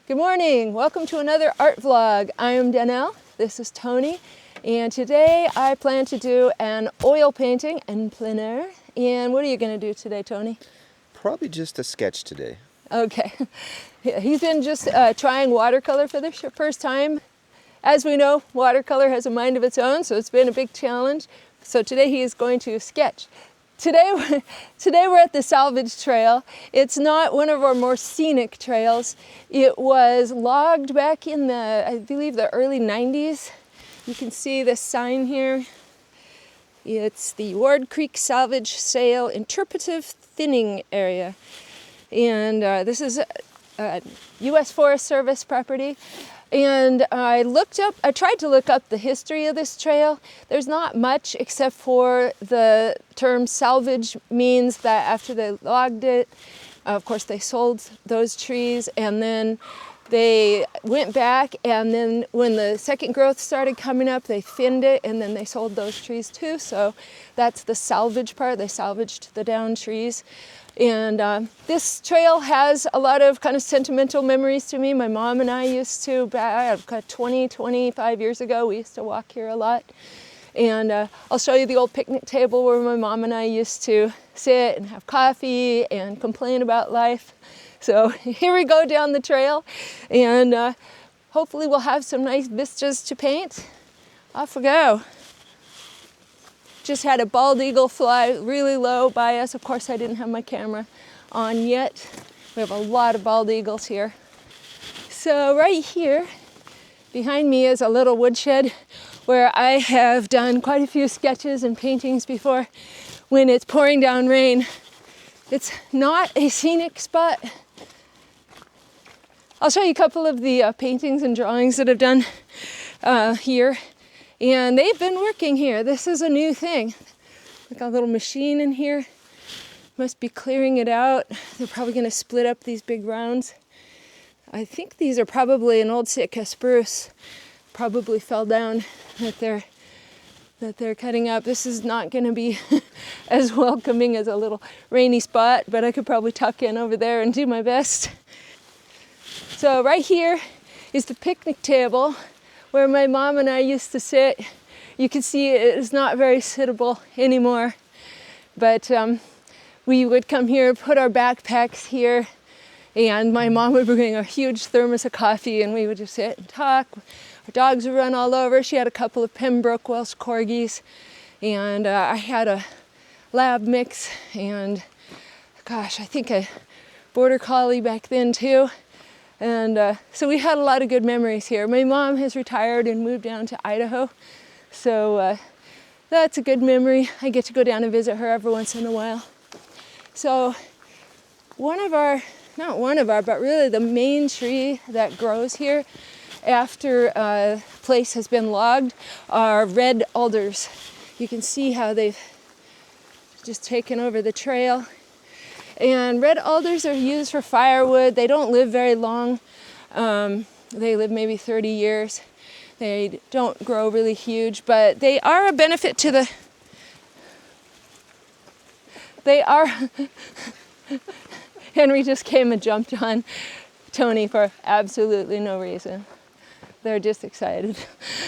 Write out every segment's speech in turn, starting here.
Good morning, welcome to another art vlog. I am Danielle, this is Tony, and today I plan to do an oil painting in plein air. And what are you going to do today, Tony? Probably just a sketch today. Okay, he's been just trying watercolor for the first time. As we know, watercolor has a mind of its own, so it's been a big challenge. So today he is going to sketch. Today we're at the Salvage Trail. It's not one of our more scenic trails. It was logged back in the, I believe, the early 90s. You can see this sign here. It's the Ward Creek Salvage Sale Interpretive Thinning Area. And this is a U.S. Forest Service property. And I tried to look up the history of this trail. There's not much except for the term salvage means that after they logged it, of course they sold those trees, and then they went back, and then when the second growth started coming up, they thinned it, and then they sold those trees too. So that's the salvage part. They salvaged the down trees. And this trail has a lot of kind of sentimental memories to me. My mom and I used to, back 25 years ago, we used to walk here a lot. And I'll show you the old picnic table where my mom and I used to sit and have coffee and complain about life. So here we go down the trail, and hopefully we'll have some nice vistas to paint. Off we go. Just had a bald eagle fly really low by us. Of course, I didn't have my camera on yet. We have a lot of bald eagles here. So right here behind me is a little woodshed where I have done quite a few sketches and paintings before when it's pouring down rain. It's not a scenic spot. I'll show you a couple of the paintings and drawings that I've done here. And they've been working here. This is a new thing. Like a little machine in here. Must be clearing it out. They're probably going to split up these big rounds. I think these are probably an old Sitka spruce. Probably fell down that they're cutting up. This is not going to be as welcoming as a little rainy spot, but I could probably tuck in over there and do my best. So right here is the picnic table where my mom and I used to sit. You can see it is not very sittable anymore, but we would come here, put our backpacks here, and my mom would bring a huge thermos of coffee, and we would just sit and talk. Our dogs would run all over. She had a couple of Pembroke Welsh Corgis, and I had a lab mix, and gosh, I think a border collie back then too. And so we had a lot of good memories here. My mom has retired and moved down to Idaho. So that's a good memory. I get to go down and visit her every once in a while. So but really the main tree that grows here after a place has been logged are red alders. You can see how they've just taken over the trail. And red alders are used for firewood. They don't live very long. They live maybe 30 years. They don't grow really huge, but they are a benefit to the... Henry just came and jumped on Tony for absolutely no reason. They're just excited.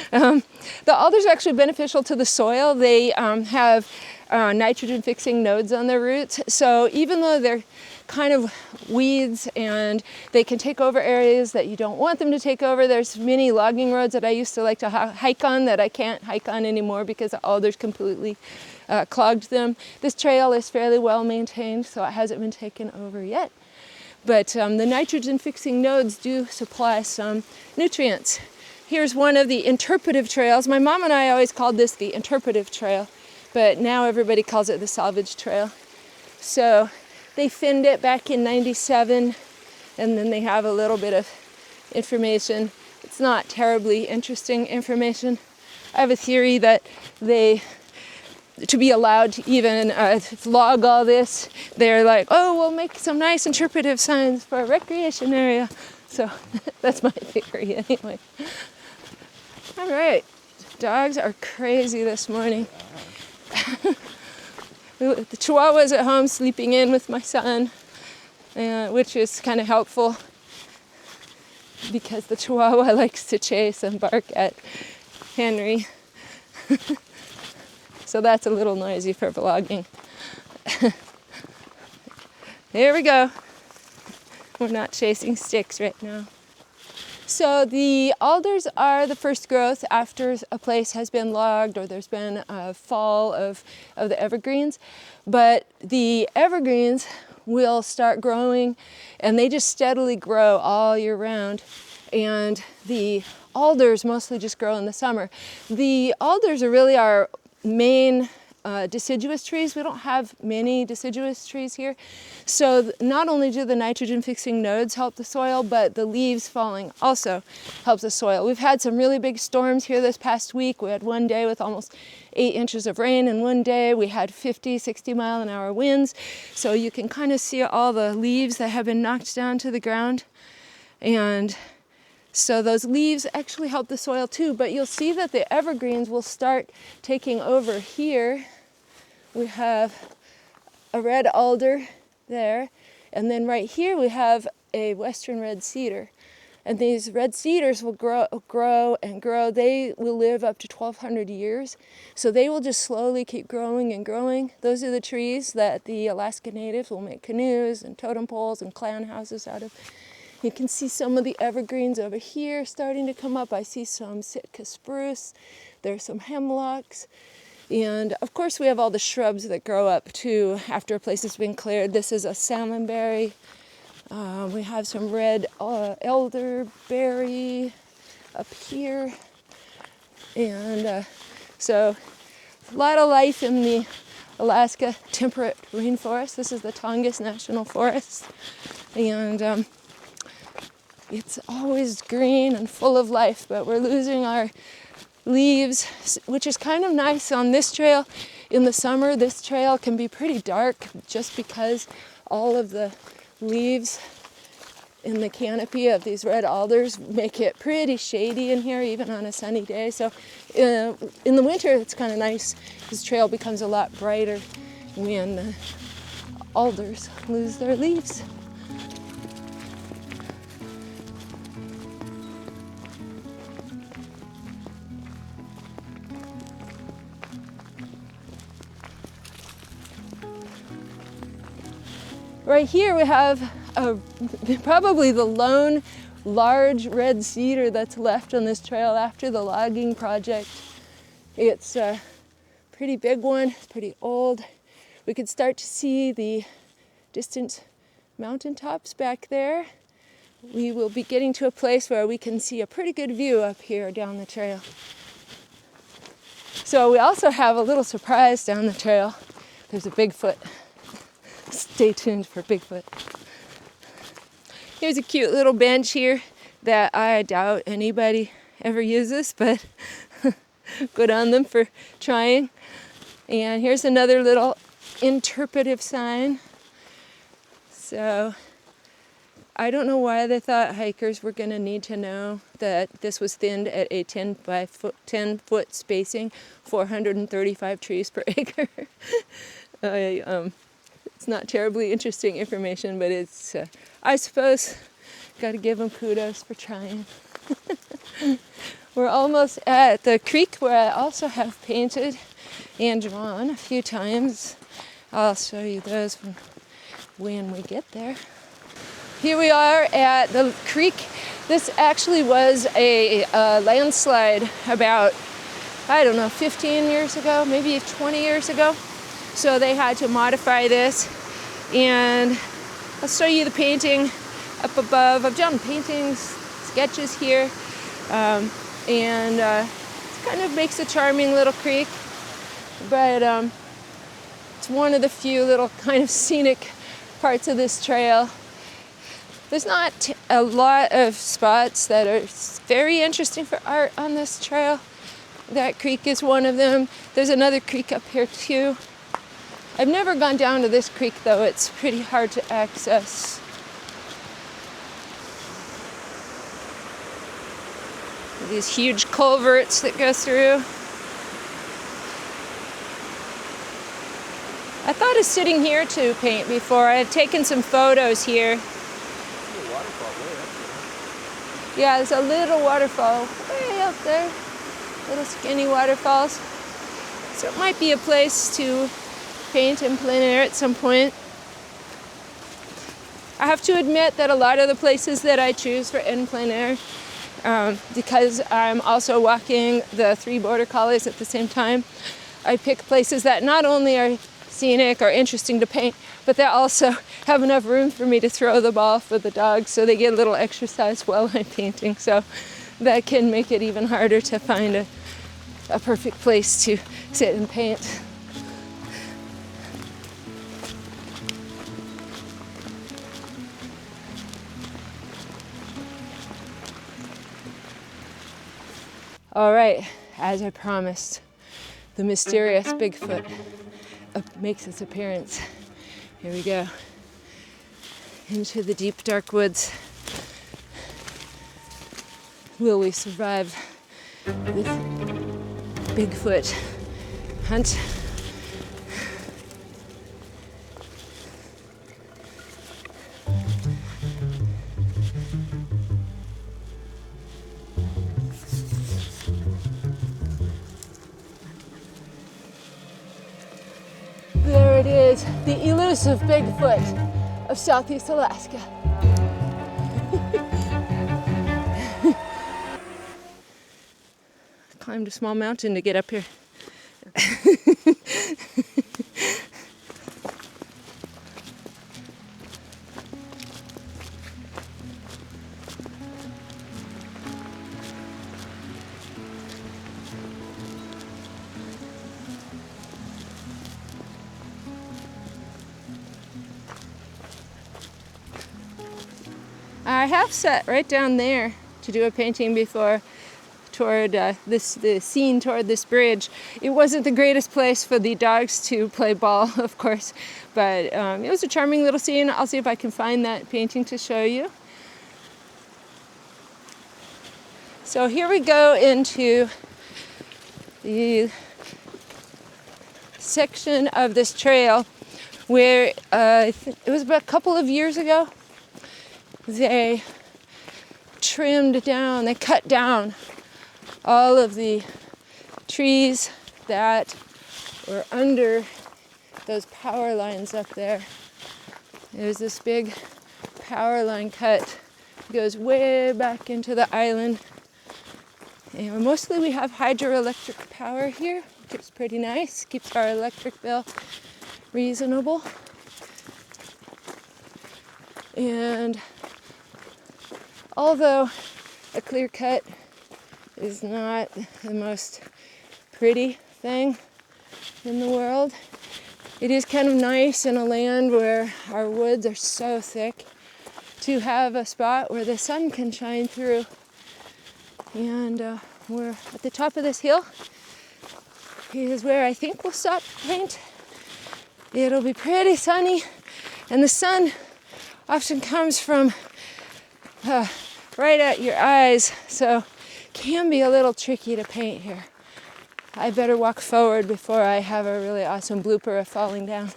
The alders are actually beneficial to the soil. They have nitrogen fixing nodes on their roots. So even though they're kind of weeds and they can take over areas that you don't want them to take over, there's many logging roads that I used to like to hike on that I can't hike on anymore because the alders completely clogged them. This trail is fairly well maintained, so it hasn't been taken over yet. But the nitrogen fixing nodes do supply some nutrients. Here's one of the interpretive trails. My mom and I always called this the interpretive trail, but now everybody calls it the Salvage Trail. So they thinned it back in '97, and then they have a little bit of information. It's not terribly interesting information. I have a theory that to be allowed to even log all this, they're like, oh, we'll make some nice interpretive signs for a recreation area. So that's my theory anyway. All right, dogs are crazy this morning. The Chihuahua's at home sleeping in with my son, which is kind of helpful. because the Chihuahua likes to chase and bark at Henry. So that's a little noisy for vlogging. There we go. We're not chasing sticks right now. So the alders are the first growth after a place has been logged or there's been a fall of the evergreens. But the evergreens will start growing, and they just steadily grow all year round. And the alders mostly just grow in the summer. The alders are really our main deciduous trees. We don't have many deciduous trees here. So not only do the nitrogen fixing nodes help the soil, but the leaves falling also helps the soil. We've had some really big storms here this past week. We had one day with almost 8 inches of rain, and one day we had 50, 60 mile an hour winds. So you can kind of see all the leaves that have been knocked down to the ground. And so those leaves actually help the soil too, but you'll see that the evergreens will start taking over here. We have a red alder there, and then right here we have a western red cedar. And these red cedars will grow and grow. They will live up to 1,200 years. So they will just slowly keep growing and growing. Those are the trees that the Alaska Natives will make canoes and totem poles and clan houses out of. You can see some of the evergreens over here starting to come up. I see some Sitka spruce. There's some hemlocks. And of course we have all the shrubs that grow up too after a place has been cleared. This is a salmonberry. We have some red elderberry up here. And so a lot of life in the Alaska temperate rainforest. This is the Tongass National Forest. And it's always green and full of life, but we're losing our leaves, which is kind of nice on this trail. In the summer, this trail can be pretty dark just because all of the leaves in the canopy of these red alders make it pretty shady in here, even on a sunny day. So in the winter, it's kind of nice. This trail becomes a lot brighter when the alders lose their leaves. Right here we have probably the lone large red cedar that's left on this trail after the logging project. It's a pretty big one, it's pretty old. We could start to see the distant mountaintops back there. We will be getting to a place where we can see a pretty good view up here down the trail. So we also have a little surprise down the trail. There's a Bigfoot. Stay tuned for Bigfoot. Here's a cute little bench here that I doubt anybody ever uses, but good on them for trying. And here's another little interpretive sign. So I don't know why they thought hikers were going to need to know that this was thinned at a 10 foot spacing, 435 trees per acre. It's not terribly interesting information, but it's, I suppose, got to give them kudos for trying. We're almost at the creek where I also have painted and drawn a few times. I'll show you those when we get there. Here we are at the creek. This actually was a landslide about, I don't know, 15 years ago, maybe 20 years ago. So they had to modify this, and I'll show you the painting up above. I've done paintings, sketches here, and it kind of makes a charming little creek, but it's one of the few little kind of scenic parts of this trail. There's not a lot of spots that are very interesting for art on this trail. That creek is one of them. There's another creek up here too. I've never gone down to this creek though. It's pretty hard to access. These huge culverts that go through. I thought of sitting here to paint before. I've taken some photos here. Yeah, there's a little waterfall way up there, little skinny waterfalls. So it might be a place to paint in plein air at some point. I have to admit that a lot of the places that I choose for in plein air, because I'm also walking the 3 border collies at the same time, I pick places that not only are scenic or interesting to paint, but they also have enough room for me to throw the ball for the dogs so they get a little exercise while I'm painting. So that can make it even harder to find a perfect place to sit and paint. All right, as I promised, the mysterious Bigfoot makes its appearance. Here we go. Into the deep, dark woods. Will we survive this Bigfoot hunt? There it is, the elusive Bigfoot of Southeast Alaska. Climbed a small mountain to get up here. I have sat right down there to do a painting before toward the scene toward this bridge. It wasn't the greatest place for the dogs to play ball, of course, but it was a charming little scene. I'll see if I can find that painting to show you. So here we go into the section of this trail where it was about a couple of years ago, they cut down all of the trees that were under those power lines up there. There's this big power line cut. It goes way back into the island. And mostly we have hydroelectric power here, which is pretty nice. Keeps our electric bill reasonable. And although a clear cut is not the most pretty thing in the world, it is kind of nice in a land where our woods are so thick to have a spot where the sun can shine through. And we're at the top of this hill. Is where I think we'll stop to paint. It'll be pretty sunny, and the sun often comes from right at your eyes, so can be a little tricky to paint here. I better walk forward before I have a really awesome blooper of falling down.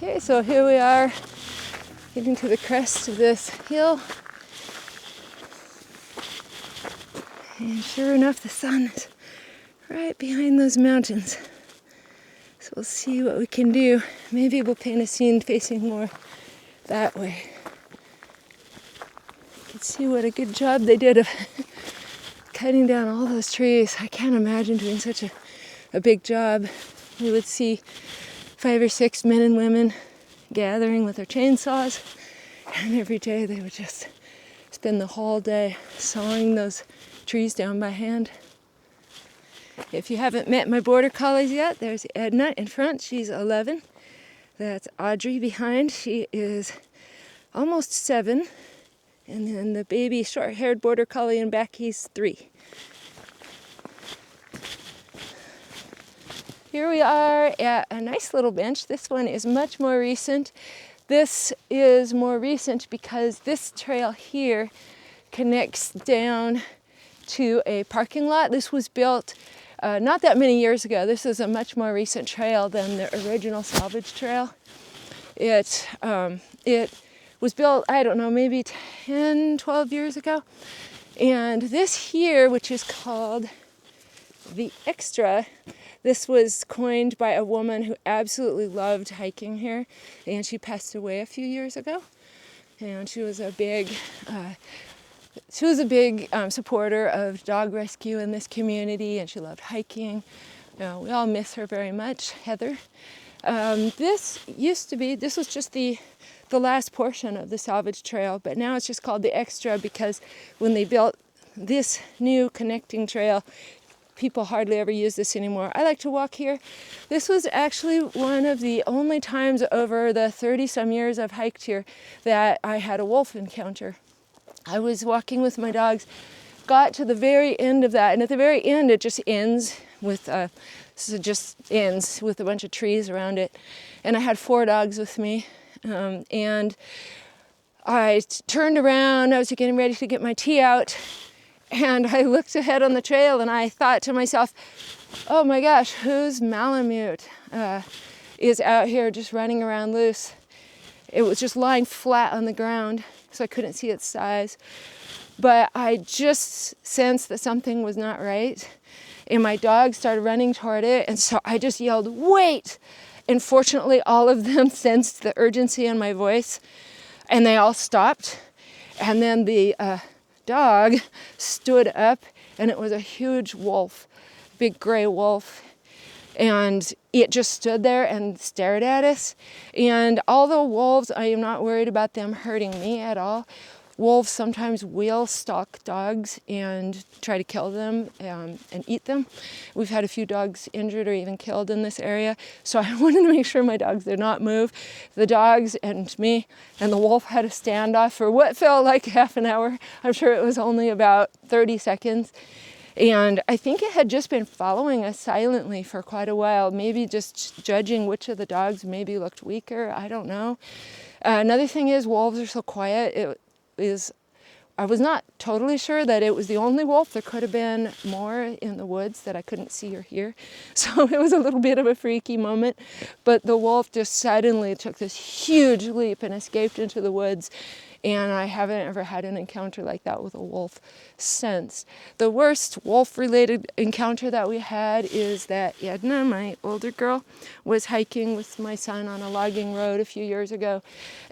Okay, so here we are getting to the crest of this hill. And sure enough, the sun is right behind those mountains. So we'll see what we can do. Maybe we'll paint a scene facing more that way. You can see what a good job they did of cutting down all those trees. I can't imagine doing such a big job. We would see 5 or 6 men and women gathering with their chainsaws, and every day they would just spend the whole day sawing those trees down by hand. If you haven't met my border collies yet, there's Edna in front. She's 11. That's Audrey behind. She is almost 7. And then the baby short-haired border collie in back, he's 3. Here we are at a nice little bench. This one is much more recent. This is more recent because this trail here connects down to a parking lot. This was built not that many years ago. This is a much more recent trail than the original salvage trail. It was built, I don't know, maybe 10, 12 years ago. And this here, which is called the Extra, this was coined by a woman who absolutely loved hiking here, and she passed away a few years ago. And she was a big supporter of dog rescue in this community, and she loved hiking. We all miss her very much, Heather. This was just the last portion of the salvage trail, but now it's just called the Extra because when they built this new connecting trail, people hardly ever use this anymore. I like to walk here. This was actually one of the only times over the 30-some years I've hiked here that I had a wolf encounter. I was walking with my dogs, got to the very end of that, and at the very end it just ends with a bunch of trees around it. And I had 4 dogs with me, and I turned around. I was getting ready to get my tea out, and I looked ahead on the trail and I thought to myself, oh my gosh, whose Malamute is out here just running around loose? It was just lying flat on the ground, so I couldn't see its size. But I just sensed that something was not right, and my dogs started running toward it, and so I just yelled, wait! And fortunately, all of them sensed the urgency in my voice, and they all stopped. And then the dog stood up, and it was a huge wolf, big gray wolf, and it just stood there and stared at us. And although wolves, I am not worried about them hurting me at all. Wolves sometimes will stalk dogs and try to kill them and eat them. We've had a few dogs injured or even killed in this area, so I wanted to make sure my dogs did not move. The dogs and me and the wolf had a standoff for what felt like half an hour. I'm sure it was only about 30 seconds. And I think it had just been following us silently for quite a while, maybe just judging which of the dogs maybe looked weaker. I don't know. Another thing is wolves are so quiet. I was not totally sure that it was the only wolf. There could have been more in the woods that I couldn't see or hear. So it was a little bit of a freaky moment. But the wolf just suddenly took this huge leap and escaped into the woods. And I haven't ever had an encounter like that with a wolf since. The worst wolf-related encounter that we had is that Edna, my older girl, was hiking with my son on a logging road a few years ago,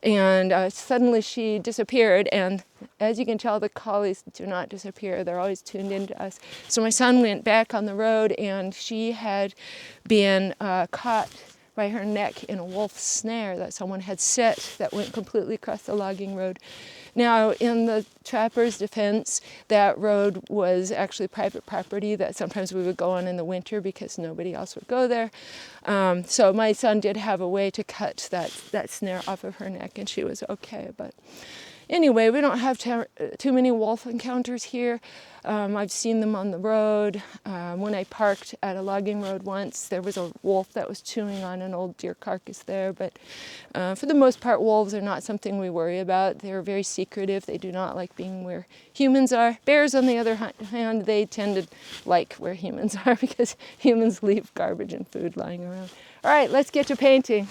and suddenly she disappeared. And as you can tell, the collies do not disappear. They're always tuned into us. So my son went back on the road, and she had been caught by her neck in a wolf snare that someone had set that went completely across the logging road. Now, in the trapper's defense, that road was actually private property that sometimes we would go on in the winter because nobody else would go there. So my son did have a way to cut that snare off of her neck, and she was okay. But anyway, we don't have too many wolf encounters here. I've seen them on the road. When I parked at a logging road once, there was a wolf that was chewing on an old deer carcass there. But for the most part, wolves are not something we worry about. They're very secretive. They do not like being where humans are. Bears, on the other hand, they tend to like where humans are because humans leave garbage and food lying around. All right, let's get to painting.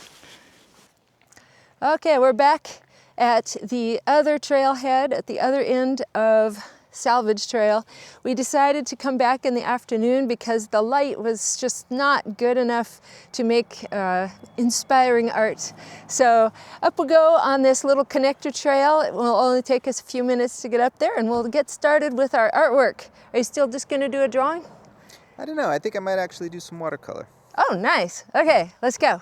Okay, we're back at the other trailhead at the other end of Salvage Trail. We decided to come back in the afternoon because the light was just not good enough to make inspiring art. So up we go on this little connector trail. It will only take us a few minutes to get up there, and we'll get started with our artwork. Are you still just going to do a drawing? I don't know. I think I might actually do some watercolor. Oh, nice. Okay, let's go.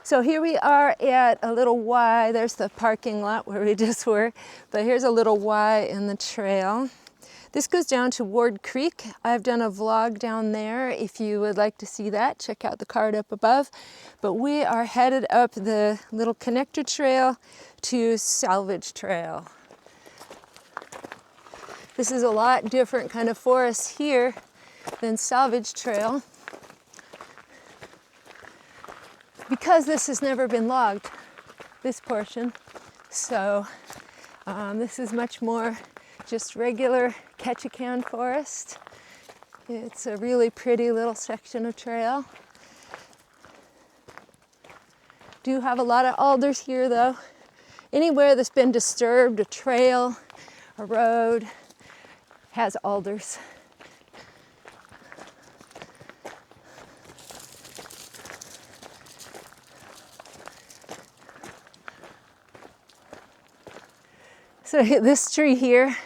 So here we are at a little Y. There's the parking lot where we just were, but here's a little Y in the trail. This goes down to Ward Creek. I've done a vlog down there. If you would like to see that, check out the card up above. But we are headed up the little connector trail to Salvage Trail. This is a lot different kind of forest here than Salvage Trail. because this has never been logged, this portion. So this is much more just regular Ketchikan forest. It's a really pretty little section of trail. Do have a lot of alders here though. Anywhere that's been disturbed, a trail, a road, has alders. So this tree here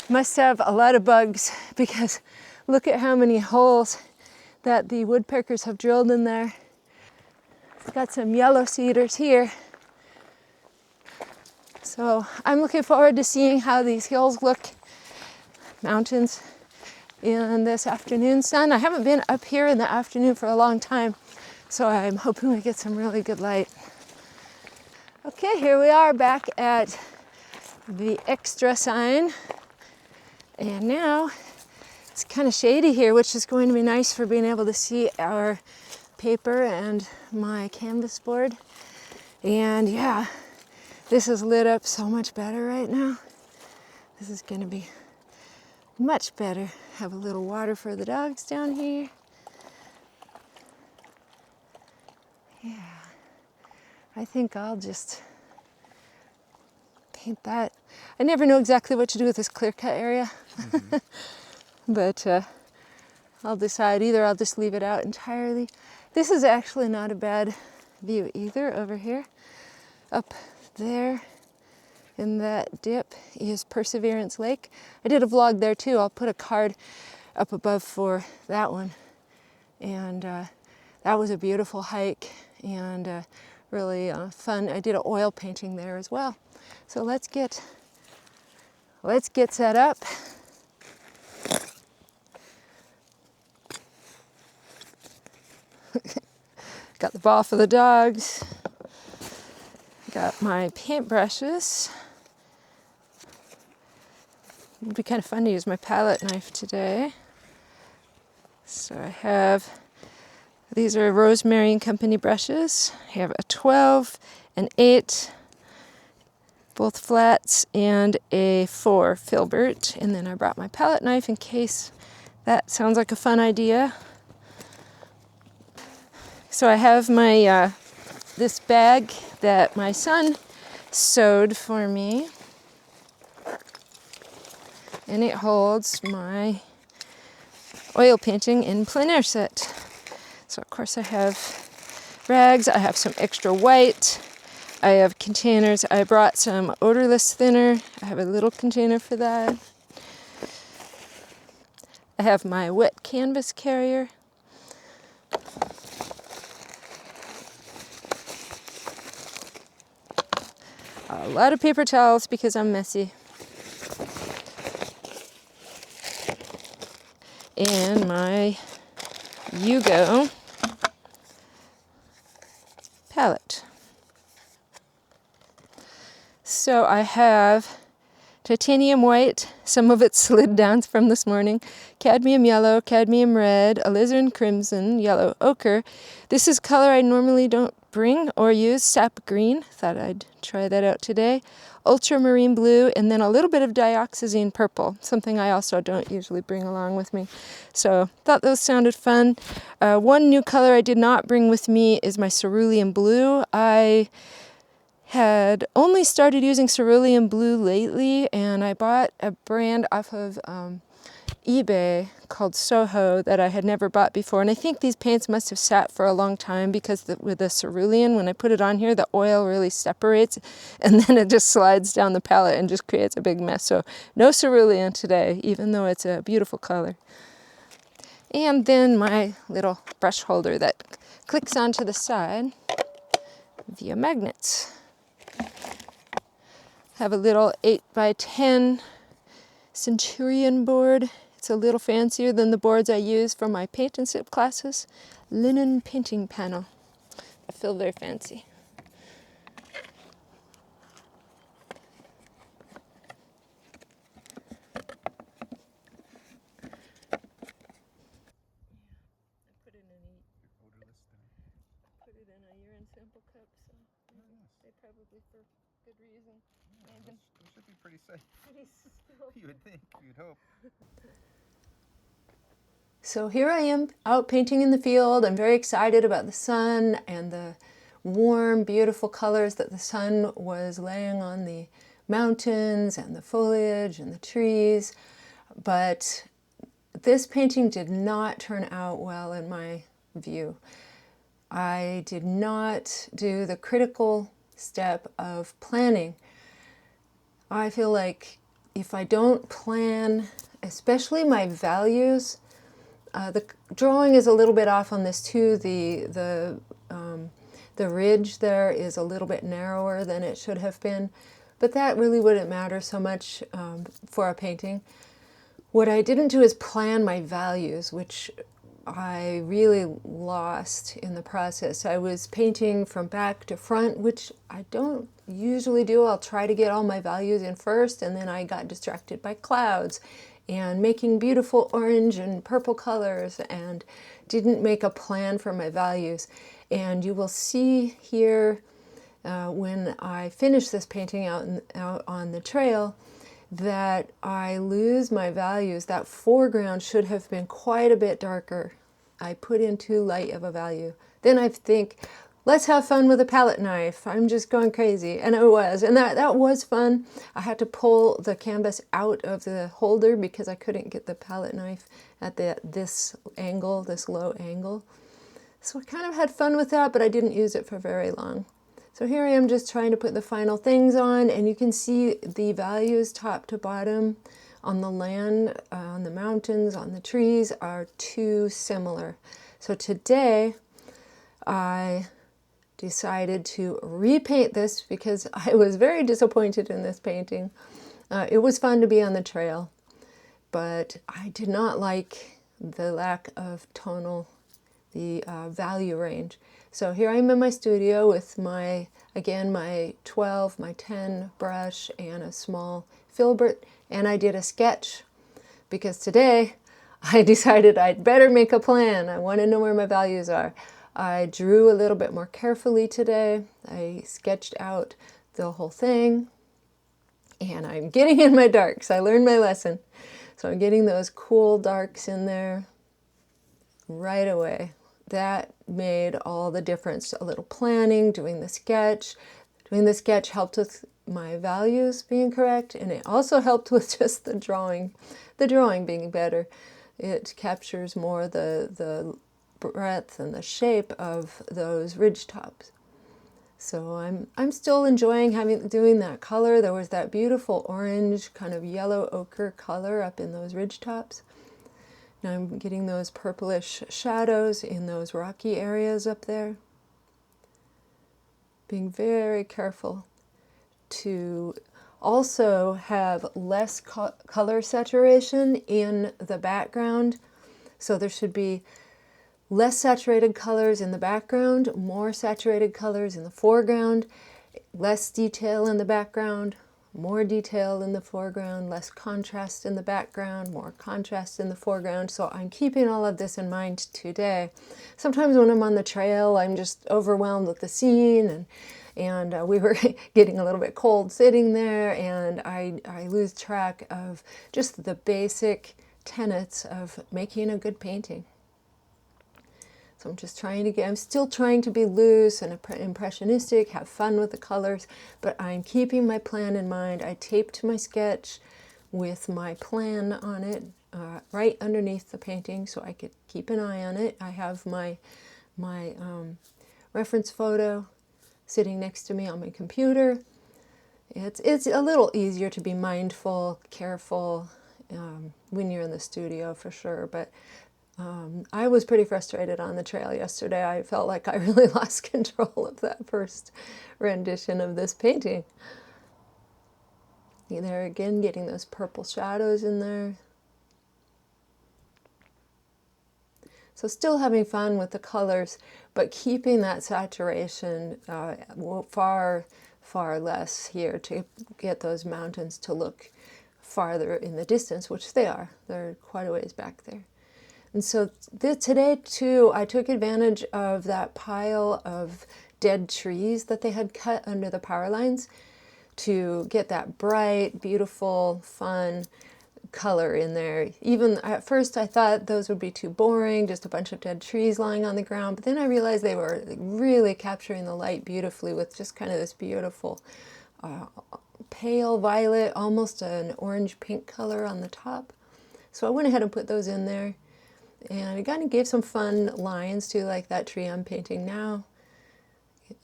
must have a lot of bugs because look at how many holes that the woodpeckers have drilled in there. It's got some yellow cedars here. So I'm looking forward to seeing how these hills look, mountains, in this afternoon sun. I haven't been up here in the afternoon for a long time, so I'm hoping we get some really good light. Okay, here we are back at the extra sign. And now it's kind of shady here, which is going to be nice for being able to see our paper and my canvas board. And yeah, this is lit up so much better right now. This is going to be much better. Have a little water for the dogs down here. Yeah, I think I'll just paint that. I never know exactly what to do with this clear cut area. Mm-hmm. But I'll decide. Either I'll just leave it out entirely. This is actually not a bad view either over here. Up there in that dip is Perseverance Lake. I did a vlog there too. I'll put a card up above for that one. And that was a beautiful hike and really fun. I did an oil painting there as well. So let's get set up. Got the ball for the dogs. Got my paintbrushes. It'd be kind of fun to use my palette knife today. So I have, these are Rosemary and Company brushes. I have a 12, an 8, both flats, and a 4 filbert. And then I brought my palette knife in case that sounds like a fun idea. So I have my this bag that my son sewed for me, and it holds my oil painting in plein air set. So of course I have rags, I have some extra white, I have containers. I brought some odorless thinner. I have a little container for that. I have my wet canvas carrier. A lot of paper towels because I'm messy. And my Yugo palette. So I have titanium white, some of it slid down from this morning, cadmium yellow, cadmium red, alizarin crimson, yellow ochre. This is color I normally don't bring or use, sap green. Thought I'd try that out today. Ultramarine blue, and then a little bit of dioxazine purple, something I also don't usually bring along with me. So thought those sounded fun. One new color I did not bring with me is my cerulean blue. I had only started using cerulean blue lately, and I bought a brand off of eBay called Soho that I had never bought before. And I think these paints must have sat for a long time because with the cerulean, when I put it on here, the oil really separates and then it just slides down the palette and just creates a big mess. So no cerulean today, even though it's a beautiful color. And then my little brush holder that clicks onto the side via magnets. Have a little 8x10 Centurion board. It's a little fancier than the boards I use for my paint and sip classes. Linen painting panel. I feel very fancy. Put it in You're in sample cups, so they probably, for good reason, made them They should be pretty safe. pretty still. You would think, you'd hope. So here I am out painting in the field. I'm very excited about the sun and the warm, beautiful colors that the sun was laying on the mountains and the foliage and the trees. But this painting did not turn out well in my view. I did not do the critical step of planning. I feel like if I don't plan, especially my values, the drawing is a little bit off on this too. The ridge there is a little bit narrower than it should have been, but that really wouldn't matter so much for a painting. What I didn't do is plan my values, which I really lost in the process. I was painting from back to front, which I don't usually do. I'll try to get all my values in first, and then I got distracted by clouds and making beautiful orange and purple colors and didn't make a plan for my values. And you will see here when I finish this painting out on the trail that I lose my values. That foreground should have been quite a bit darker. I put in too light of a value. Then I think, let's have fun with a palette knife. I'm just going crazy. And it was. And that was fun. I had to pull the canvas out of the holder because I couldn't get the palette knife at this angle, this low angle. So I kind of had fun with that, but I didn't use it for very long. So here I am just trying to put the final things on, and you can see the values top to bottom on the land, on the mountains, on the trees are too similar. So today I decided to repaint this because I was very disappointed in this painting. It was fun to be on the trail, but I did not like the lack of tonal, the value range. So here I am in my studio with my 12, my 10 brush and a small filbert, and I did a sketch because today I decided I'd better make a plan. I want to know where my values are. I drew a little bit more carefully today. I sketched out the whole thing, and I'm getting in my darks. I learned my lesson. So I'm getting those cool darks in there right away. That made all the difference. A little planning, doing the sketch. Doing the sketch helped with my values being correct, and it also helped with just the drawing being better. It captures more the breadth and the shape of those ridge tops. So I'm still enjoying doing that color. There was that beautiful orange, kind of yellow ochre color up in those ridge tops. Now I'm getting those purplish shadows in those rocky areas up there. Being very careful to also have less color saturation in the background. So there should be less saturated colors in the background, more saturated colors in the foreground, less detail in the background, more detail in the foreground, less contrast in the background, more contrast in the foreground. So I'm keeping all of this in mind today. Sometimes when I'm on the trail, I'm just overwhelmed with the scene, and we were getting a little bit cold sitting there, and I lose track of just the basic tenets of making a good painting. So I'm still trying to be loose and impressionistic, have fun with the colors, but I'm keeping my plan in mind. I taped my sketch with my plan on it right underneath the painting so I could keep an eye on it. I have my reference photo sitting next to me on my computer. It's a little easier to be mindful, careful when you're in the studio for sure, but I was pretty frustrated on the trail yesterday. I felt like I really lost control of that first rendition of this painting. There again, getting those purple shadows in there. So still having fun with the colors, but keeping that saturation far, far less here to get those mountains to look farther in the distance, which they are. They're quite a ways back there. And so today too, I took advantage of that pile of dead trees that they had cut under the power lines to get that bright, beautiful, fun color in there. Even at first I thought those would be too boring, just a bunch of dead trees lying on the ground, but then I realized they were really capturing the light beautifully with just kind of this beautiful pale violet, almost an orange pink color on the top. So I went ahead and put those in there, and it kind of gave some fun lines too, like that tree I'm painting now.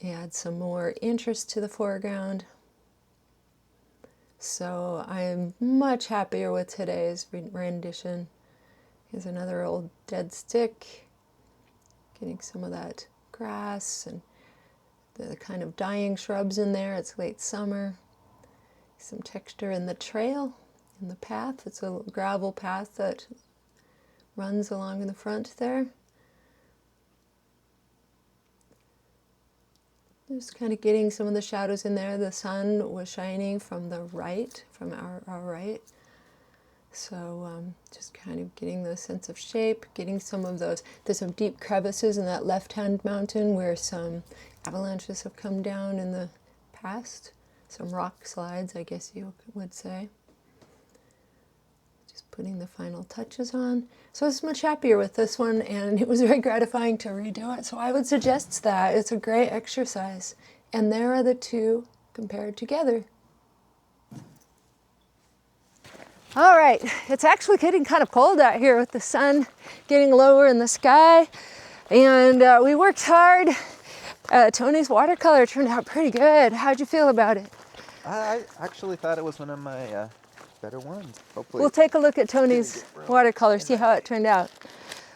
Add some more interest to the foreground. So I'm much happier with today's rendition. Here's another old dead stick, getting some of that grass and the kind of dying shrubs in there. It's late summer. Some texture in the trail, in the path. It's a gravel path that runs along in the front there. Just kind of getting some of the shadows in there. The sun was shining from the right, from our right. So just kind of getting the sense of shape, getting some of those. There's some deep crevices in that left-hand mountain where some avalanches have come down in the past. Some rock slides, I guess you would say. Just putting the final touches on. So I was much happier with this one, and it was very gratifying to redo it. So I would suggest that. It's a great exercise. And there are the two compared together. All right, it's actually getting kind of cold out here with the sun getting lower in the sky. And we worked hard. Tony's watercolor turned out pretty good. How'd you feel about it? I actually thought it was one of my better ones. Hopefully. We'll take a look at Tony's watercolor, see how it turned out.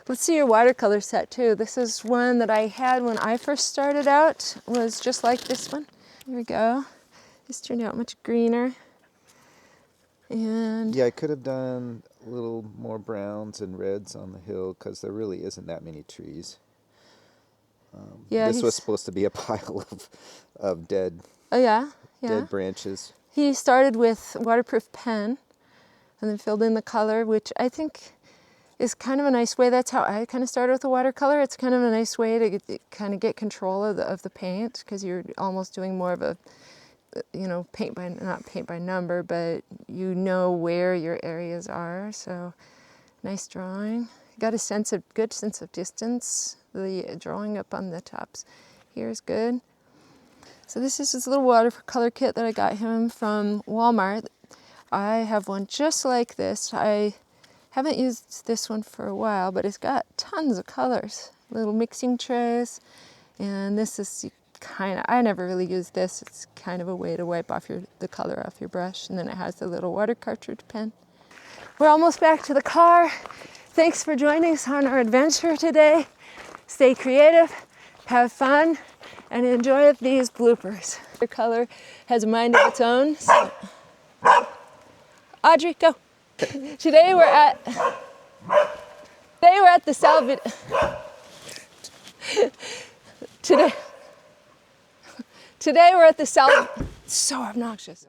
Let's see your watercolor set too. This is one that I had when I first started out. It was just like this one. Here we go. This turned out much greener. And Yeah, I could have done a little more browns and reds on the hill because there really isn't that many trees. yeah, this was supposed to be a pile of dead, dead branches. He started with waterproof pen and then filled in the color, which I think is kind of a nice way. That's how I kind of started with the watercolor. It's kind of a nice way to kind of get control of the paint, because you're almost doing more of a, not paint by number, but you know where your areas are. So nice drawing. Got a good sense of distance. The drawing up on the tops here is good. So this is his little watercolor kit that I got him from Walmart. I have one just like this. I haven't used this one for a while, but it's got tons of colors, little mixing trays. And this is I never really use this. It's kind of a way to wipe off the color off your brush. And then it has the little water cartridge pen. We're almost back to the car. Thanks for joining us on our adventure today. Stay creative, have fun, and enjoy these bloopers. Your color has a mind of its own. So. Audrey, go. Today we're at the salvage. Today we're at the salvage. So obnoxious.